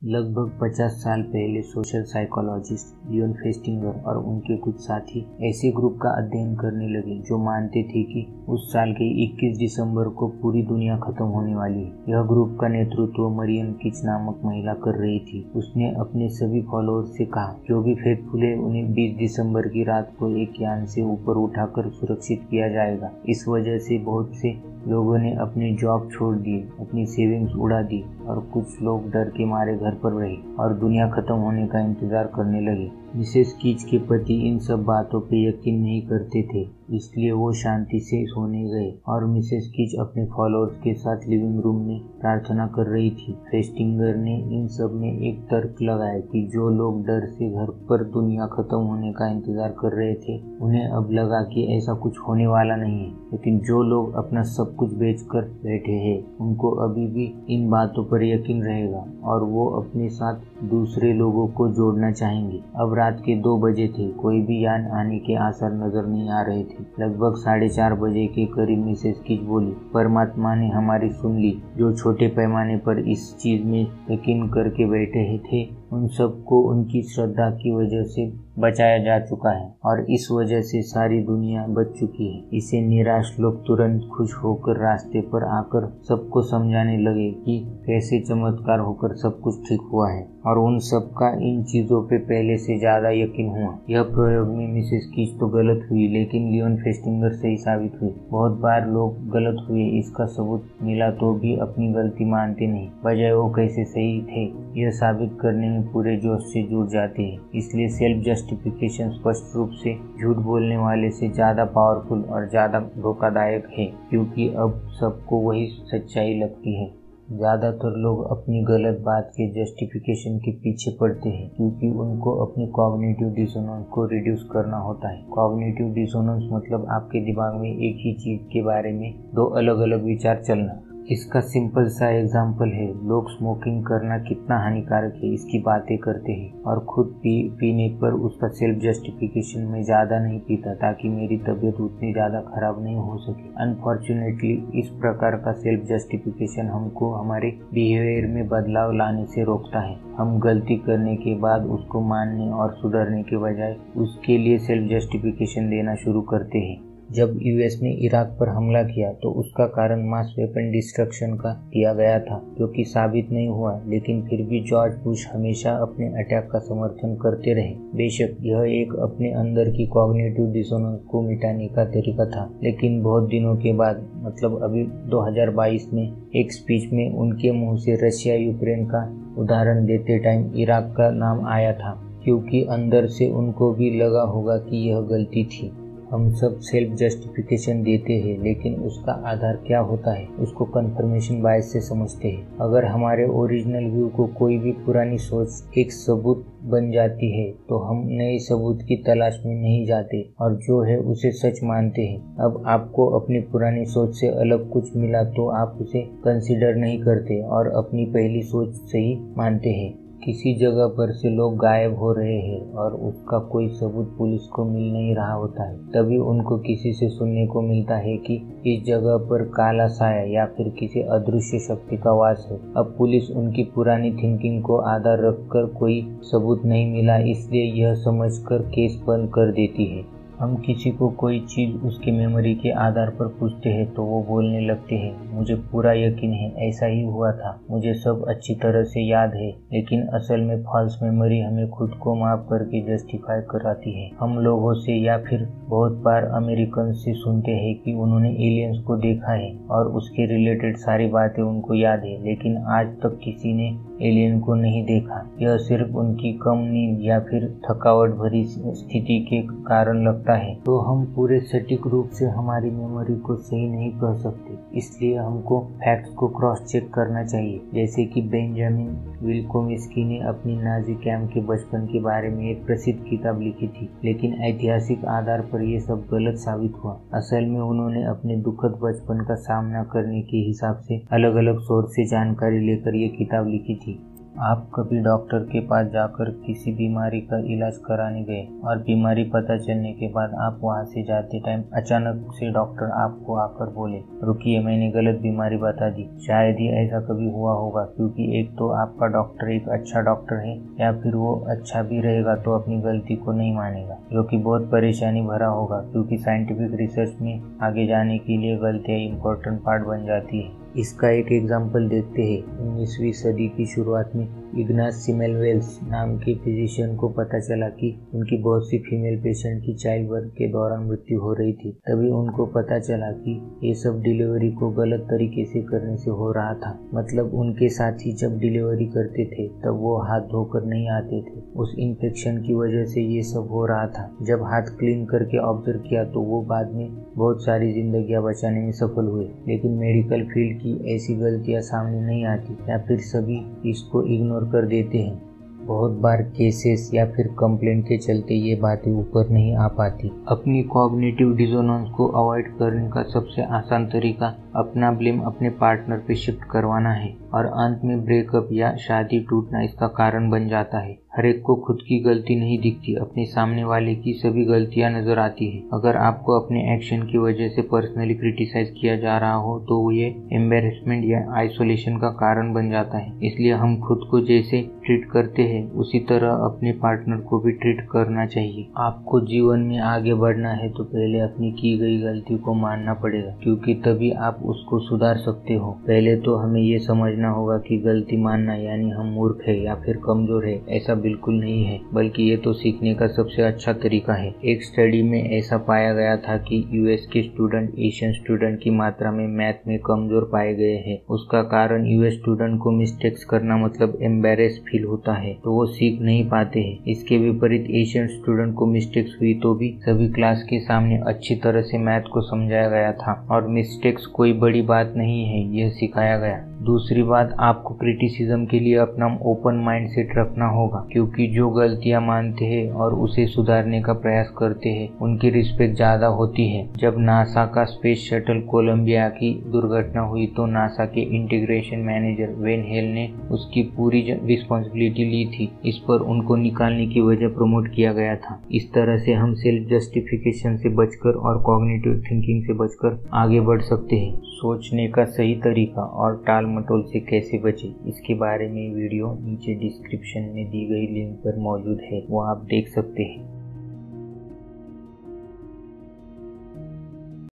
लगभग 50 साल पहले सोशल साइकोलॉजिस्ट लियोन फेस्टिंगर और उनके कुछ साथी ऐसे ग्रुप का अध्ययन करने लगे जो मानते थे कि उस साल के 21 दिसंबर को पूरी दुनिया खत्म होने वाली है। यह ग्रुप का नेतृत्व मरियम किच नामक महिला कर रही थी। उसने अपने सभी फॉलोअर्स से कहा, जो भी फेथफुल है उन्हें 20 दिसंबर की रात को एक यान से ऊपर उठाकर सुरक्षित किया जाएगा। इस वजह से बहुत से लोगों ने अपने जॉब छोड़ दिए, अपनी सेविंग्स उड़ा दी और कुछ लोग डर के मारे घर पर रहे और दुनिया खत्म होने का इंतजार करने लगे। मिसेस कीच के पति इन सब बातों पे यकीन नहीं करते थे, इसलिए वो शांति से सोने गए और मिसेस कीच अपने फॉलोअर्स के साथ लिविंग रूम में प्रार्थना कर रही थी। फेस्टिंगर ने इन सब में एक तर्क लगाया कि जो लोग डर से घर पर दुनिया खत्म होने का इंतजार कर रहे थे, उन्हें अब लगा कि ऐसा कुछ होने वाला नहीं है, लेकिन जो लोग अपना सब कुछ बेचकर बैठे हैं, उनको अभी भी इन बातों पर यकीन रहेगा और वो अपने साथ दूसरे लोगों को जोड़ना चाहेंगे। अब रात के 2 बजे थे, कोई भी यान आने के आसार नजर नहीं आ रहे थे। लगभग 4:30 बजे के करीब मिसेस कीच बोली, परमात्मा ने हमारी सुन ली। जो छोटे पैमाने पर इस चीज में यकीन करके बैठे थे, उन सबको उनकी श्रद्धा की वजह से बचाया जा चुका है और इस वजह से सारी दुनिया बच चुकी है। इसे निराश लोग तुरंत खुश होकर रास्ते पर आकर सबको समझाने लगे कि कैसे चमत्कार होकर सब कुछ ठीक हुआ है और उन सबका इन चीजों पे पहले से ज्यादा यकीन हुआ। यह प्रयोग में मिसेस कीच तो गलत हुई, लेकिन लियोन फेस्टिंगर सही साबित हुई। बहुत बार लोग गलत हुए इसका सबूत मिला तो भी अपनी गलती मानते नहीं, बजाय वो कैसे सही थे यह साबित करने में पूरे जोश से जुट जाते हैं। इसलिए सेल्फ जस्टिफिकेशन स्पष्ट रूप से झूठ बोलने वाले से ज्यादा पावरफुल और ज्यादा धोखादायक है, क्योंकि अब सबको वही सच्चाई लगती है। ज्यादातर लोग अपनी गलत बात के जस्टिफिकेशन के पीछे पड़ते हैं क्योंकि उनको अपनी कॉग्निटिव डिसोनेंस को रिड्यूस करना होता है। कॉग्निटिव डिसोनेंस मतलब आपके दिमाग में एक ही चीज के बारे में 2 अलग अलग विचार चलना। इसका सिंपल सा एग्जाम्पल है, लोग स्मोकिंग करना कितना हानिकारक है इसकी बातें करते हैं और खुद पीने पर उसका सेल्फ जस्टिफिकेशन में ज़्यादा नहीं पीता ताकि मेरी तबीयत उतनी ज़्यादा खराब नहीं हो सके। अनफॉर्चुनेटली इस प्रकार का सेल्फ जस्टिफिकेशन हमको हमारे बिहेवियर में बदलाव लाने से रोकता है। हम गलती करने के बाद उसको मानने और सुधरने के बजाय उसके लिए सेल्फ जस्टिफिकेशन देना शुरू करते हैं। जब यूएस ने इराक पर हमला किया तो उसका कारण मास वेपन डिस्ट्रक्शन का दिया गया था, जो कि साबित नहीं हुआ, लेकिन फिर भी जॉर्ज बुश हमेशा अपने अटैक का समर्थन करते रहे। बेशक यह एक अपने अंदर की कॉग्निटिव डिसोनेंस को मिटाने का तरीका था, लेकिन बहुत दिनों के बाद, मतलब अभी 2022 में एक स्पीच में उनके मुंह से रशिया यूक्रेन का उदाहरण देते टाइम इराक का नाम आया था, क्योंकि अंदर से उनको भी लगा होगा कि यह गलती थी। हम सब सेल्फ जस्टिफिकेशन देते हैं, लेकिन उसका आधार क्या होता है उसको कंफर्मेशन बायस से समझते हैं। अगर हमारे ओरिजिनल व्यू को कोई भी पुरानी सोच एक सबूत बन जाती है तो हम नए सबूत की तलाश में नहीं जाते और जो है उसे सच मानते हैं। अब आपको अपनी पुरानी सोच से अलग कुछ मिला तो आप उसे कंसीडर नहीं करते और अपनी पहली सोच सही मानते हैं। किसी जगह पर से लोग गायब हो रहे हैं और उसका कोई सबूत पुलिस को मिल नहीं रहा होता है, तभी उनको किसी से सुनने को मिलता है कि इस जगह पर काला साया या फिर किसी अदृश्य शक्ति का वास है। अब पुलिस उनकी पुरानी थिंकिंग को आधार रखकर कोई सबूत नहीं मिला इसलिए यह समझकर केस बंद कर देती है। हम किसी को कोई चीज़ उसके मेमोरी के आधार पर पूछते हैं तो वो बोलने लगते हैं, मुझे पूरा यकीन है ऐसा ही हुआ था, मुझे सब अच्छी तरह से याद है, लेकिन असल में फॉल्स मेमोरी हमें खुद को माफ करके जस्टिफाई कराती है। हम लोगों से या फिर बहुत बार अमेरिकन से सुनते हैं कि उन्होंने एलियंस को देखा है और उसके रिलेटेड सारी बातें उनको याद है, लेकिन आज तक किसी ने एलियन को नहीं देखा। यह सिर्फ उनकी कम नींद या फिर थकावट भरी स्थिति के कारण लगता है। तो हम पूरे सटीक रूप से हमारी मेमोरी को सही नहीं कह सकते, इसलिए हमको फैक्ट्स को क्रॉस चेक करना चाहिए। जैसे कि बेंजामिन विल्कोमिस्की ने अपनी नाजी कैंप के बचपन के बारे में एक प्रसिद्ध किताब लिखी थी, लेकिन ऐतिहासिक आधार पर यह सब गलत साबित हुआ। असल में उन्होंने अपने दुखद बचपन का सामना करने के हिसाब से अलग अलग सोर्स से जानकारी लेकर ये किताब लिखी थी। आप कभी डॉक्टर के पास जाकर किसी बीमारी का इलाज कराने गए और बीमारी पता चलने के बाद आप वहां से जाते टाइम अचानक से डॉक्टर आपको आकर बोले, रुकिए मैंने गलत बीमारी बता दी। शायद ही ऐसा कभी हुआ होगा, क्योंकि एक तो आपका डॉक्टर एक अच्छा डॉक्टर है, या फिर वो अच्छा भी रहेगा तो अपनी गलती को नहीं मानेगा, जो कि बहुत परेशानी भरा होगा, क्योंकि साइंटिफिक रिसर्च में आगे जाने के लिए गलतियाँ इम्पोर्टेंट पार्ट बन जाती है। इसका एक एग्जाम्पल देखते हैं। 19वीं सदी की शुरुआत में इग्नास सिमेलवेल्स नाम के फिजिशियन को पता चला कि उनकी बहुत सी फीमेल पेशेंट की चाइल्ड बर्थ के दौरान मृत्यु हो रही थी। तभी उनको पता चला कि ये सब डिलीवरी को गलत तरीके से करने से हो रहा था। मतलब उनके साथी जब डिलीवरी करते थे तब वो हाथ धोकर नहीं आते थे। उस इन्फेक्शन की वजह से ये सब हो रहा था। जब हाथ क्लीन करके ऑब्जर्व किया तो वो बाद में बहुत सारी जिंदगियां बचाने में सफल हुए। लेकिन मेडिकल फील्ड की ऐसी गलतियां सामने नहीं आती, या फिर सभी इसको इग्नोर कर देते हैं। बहुत बार केसेस या फिर कंप्लेंट के चलते ये बातें ऊपर नहीं आ पाती। अपनी कॉग्निटिव डिसोनेंस को अवॉइड करने का सबसे आसान तरीका अपना ब्लेम अपने पार्टनर पे शिफ्ट करवाना है, और अंत में ब्रेकअप या शादी टूटना इसका कारण बन जाता है। हर एक को खुद की गलती नहीं दिखती, अपने सामने वाले की सभी गलतियां नजर आती है। अगर आपको अपने एक्शन की वजह से पर्सनली क्रिटिसाइज किया जा रहा हो तो ये एम्बैरेसमेंट या आइसोलेशन का कारण बन जाता है। इसलिए हम खुद को जैसे ट्रीट करते हैं उसी तरह अपने पार्टनर को भी ट्रीट करना चाहिए। आपको जीवन में आगे बढ़ना है तो पहले अपनी की गई गलती को मानना पड़ेगा, क्योंकि तभी आप उसको सुधार सकते हो। पहले तो हमें ये समझना होगा कि गलती मानना यानी हम मूर्ख है या फिर कमजोर है, ऐसा बिल्कुल नहीं है, बल्कि ये तो सीखने का सबसे अच्छा तरीका है। एक स्टडी में ऐसा पाया गया था कि यूएस के स्टूडेंट एशियन स्टूडेंट की मात्रा में मैथ में कमजोर पाए गए हैं। उसका कारण यूएस स्टूडेंट को मिस्टेक्स करना मतलब एम्बैरेस फील होता है, तो वो सीख नहीं पाते हैं। इसके विपरीत एशियन स्टूडेंट को मिस्टेक्स हुई तो भी सभी क्लास के सामने अच्छी तरह से मैथ को समझाया गया था, और मिस्टेक्स कोई बड़ी बात नहीं है, यह सिखाया गया। दूसरी बात, आपको क्रिटिसिज्म के लिए अपना ओपन माइंडसेट रखना होगा, क्योंकि जो गलतियां मानते हैं और उसे सुधारने का प्रयास करते हैं उनकी रिस्पेक्ट ज्यादा होती है। जब नासा का स्पेस शटल कोलंबिया की दुर्घटना हुई तो नासा के इंटीग्रेशन मैनेजर वेन हेल ने उसकी पूरी रिस्पॉन्सिबिलिटी ली थी। इस पर उनको निकालने की वजह प्रमोट किया गया था। इस तरह से हम सेल्फ जस्टिफिकेशन से बचकर और कॉग्निटिव थिंकिंग से बचकर आगे बढ़ सकते हैं। सोचने का सही तरीका और टाल मटोल से कैसे बचे, इसके बारे में वीडियो नीचे डिस्क्रिप्शन में दी गई लिंक पर मौजूद है, वो आप देख सकते हैं।